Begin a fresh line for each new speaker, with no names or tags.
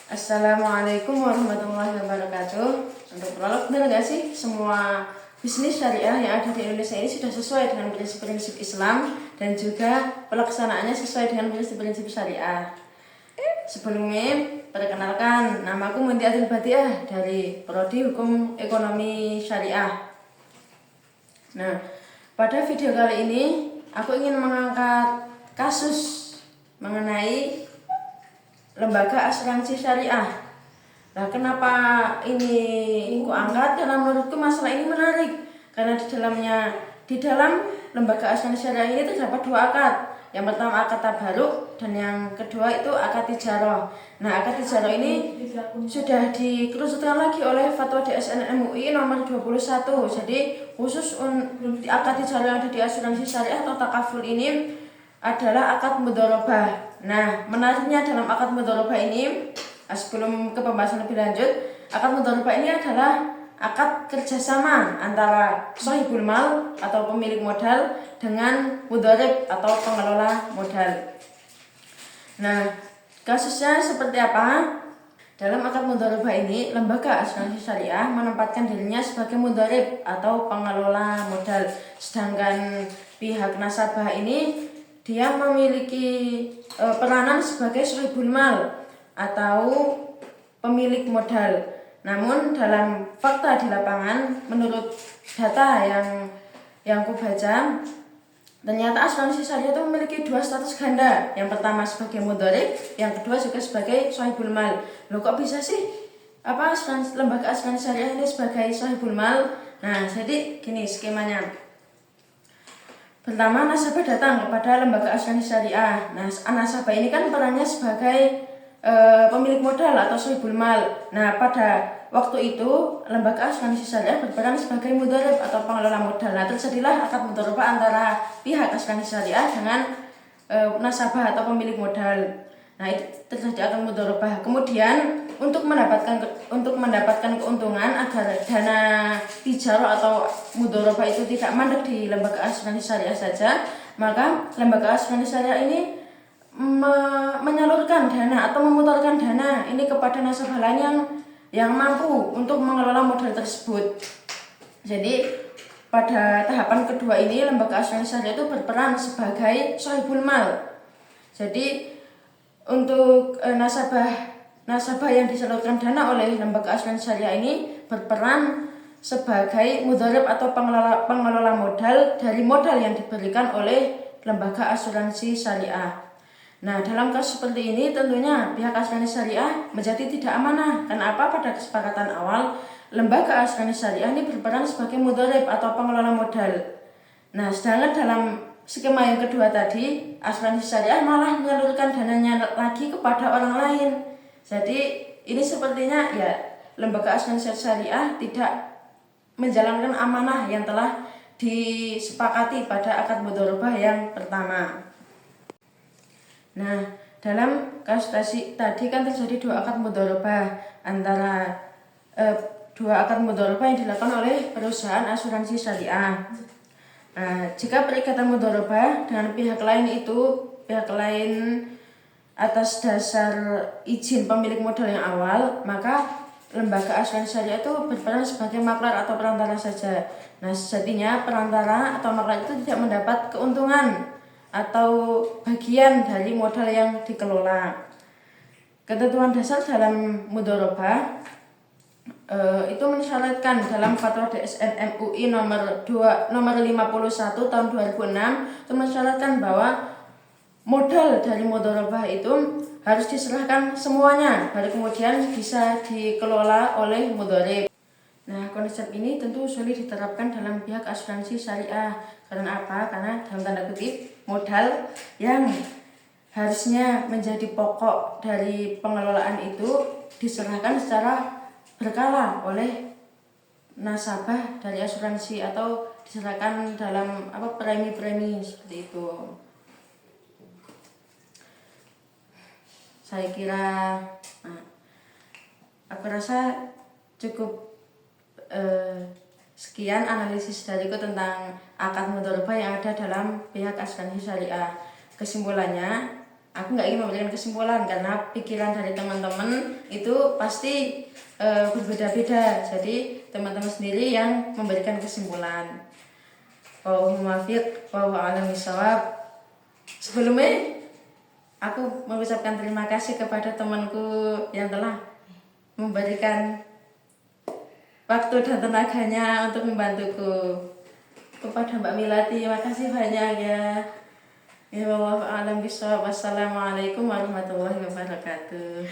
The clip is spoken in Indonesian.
Assalamualaikum warahmatullahi wabarakatuh. Untuk prolog, benar nggak sih semua bisnis syariah yang ada di Indonesia ini sudah sesuai dengan prinsip-prinsip Islam dan juga pelaksanaannya sesuai dengan prinsip-prinsip syariah. Sebelumnya, perkenalkan, namaku Munti Adil Badiah dari Prodi Hukum Ekonomi Syariah. Nah, pada video kali ini aku ingin mengangkat kasus mengenai lembaga asuransi syariah. Nah, kenapa ini aku angkat? Karena menurutku masalah ini menarik. Karena di dalam lembaga asuransi syariah ini terdapat dua akad. Yang pertama akad tabaruk dan yang kedua itu akad tijarah. Nah, akad tijarah ini sudah dikerucutkan lagi oleh Fatwa DSN MUI nomor 21. Jadi khusus akad tijarah yang ada di asuransi syariah atau takaful ini adalah akad mudharabah. Nah, menariknya dalam akad mudharabah ini, sebelum ke pembahasan lebih lanjut, akad mudharabah ini adalah akad kerjasama antara shahibul mal atau pemilik modal dengan mudharib atau pengelola modal. Nah, kasusnya seperti apa? Dalam akad mudharabah ini, lembaga asuransi syariah menempatkan dirinya sebagai mudharib atau pengelola modal. Sedangkan pihak nasabah ini dia memiliki peranan sebagai shahibul mal atau pemilik modal. Namun dalam fakta di lapangan, menurut data yang aku baca, ternyata asuransi syariah itu memiliki dua status ganda. Yang pertama sebagai mudharib, yang kedua juga sebagai shahibul mal. Loh, kok bisa sih lembaga asuransi syariah ini sebagai shahibul mal? Nah, jadi gini skemanya. Pertama, nasabah datang kepada lembaga asuransi syariah. Nah, nasabah ini kan perannya sebagai pemilik modal atau shahibul mal. Nah, pada waktu itu lembaga asuransi syariah berperan sebagai mudharib atau pengelola modal. Nah, terjadilah akad mudharabah antara pihak asuransi syariah dengan nasabah atau pemilik modal. Nah, itu terjadi akad mudharabah. Kemudian untuk mendapatkan keuntungan agar dana tijarah atau mudharabah itu tidak mandek di lembaga asuransi syariah saja, maka lembaga asuransi syariah ini menyalurkan dana atau memutarkan dana ini kepada nasabah lain yang mampu untuk mengelola modal tersebut. Jadi pada tahapan kedua ini lembaga asuransi syariah itu berperan sebagai shahibul mal. Jadi untuk nasabah yang disalurkan dana oleh lembaga asuransi syariah ini berperan sebagai mudharib atau pengelola modal dari modal yang diberikan oleh lembaga asuransi syariah. Nah, dalam kasus seperti ini tentunya pihak asuransi syariah menjadi tidak amanah. Kenapa? Pada kesepakatan awal lembaga asuransi syariah ini berperan sebagai mudharib atau pengelola modal. Nah, sedangkan dalam skema yang kedua tadi, asuransi syariah malah menyalurkan dananya lagi kepada orang lain. Jadi ini sepertinya ya lembaga asuransi syariah tidak menjalankan amanah yang telah disepakati pada akad mudharabah yang pertama. Nah, dalam kasus tadi kan terjadi dua akad mudharabah antara dua akad mudharabah yang dilakukan oleh perusahaan asuransi syariah. Nah, jika perikatan mudharabah dengan pihak lain atas dasar izin pemilik modal yang awal, maka lembaga asuransi syariah itu berperan sebagai maklar atau perantara saja. Nah, sejatinya perantara atau maklar itu tidak mendapat keuntungan atau bagian dari modal yang dikelola. Ketentuan dasar dalam mudharabah itu mensyaratkan dalam Fatwa DSN MUI nomor 51 tahun 2006 itu mensyaratkan bahwa modal dari mudharabah itu harus diserahkan semuanya, baru kemudian bisa dikelola oleh mudharib. Nah, konsep ini tentu sulit diterapkan dalam pihak asuransi syariah. Karena apa? Karena dalam tanda kutip modal yang harusnya menjadi pokok dari pengelolaan itu diserahkan secara berkala oleh nasabah dari asuransi atau diserahkan dalam premi-premi seperti itu. Saya kira aku rasa cukup sekian analisis dariku tentang akad mudharabah yang ada dalam pihak asuransi syariah. Kesimpulannya, Aku nggak ingin memberikan kesimpulan karena pikiran dari teman-teman itu pasti berbeda-beda. Jadi teman-teman sendiri yang memberikan kesimpulan. Wallahul muwaffiq, wallahu a'lam bishawab. Sebelumnya aku mengucapkan terima kasih kepada temanku yang telah memberikan waktu dan tenaganya untuk membantuku. Kepada Mbak Milati, makasih banyak ya. Ya wallahu a'lam bishawab. Wassalamualaikum warahmatullahi wabarakatuh.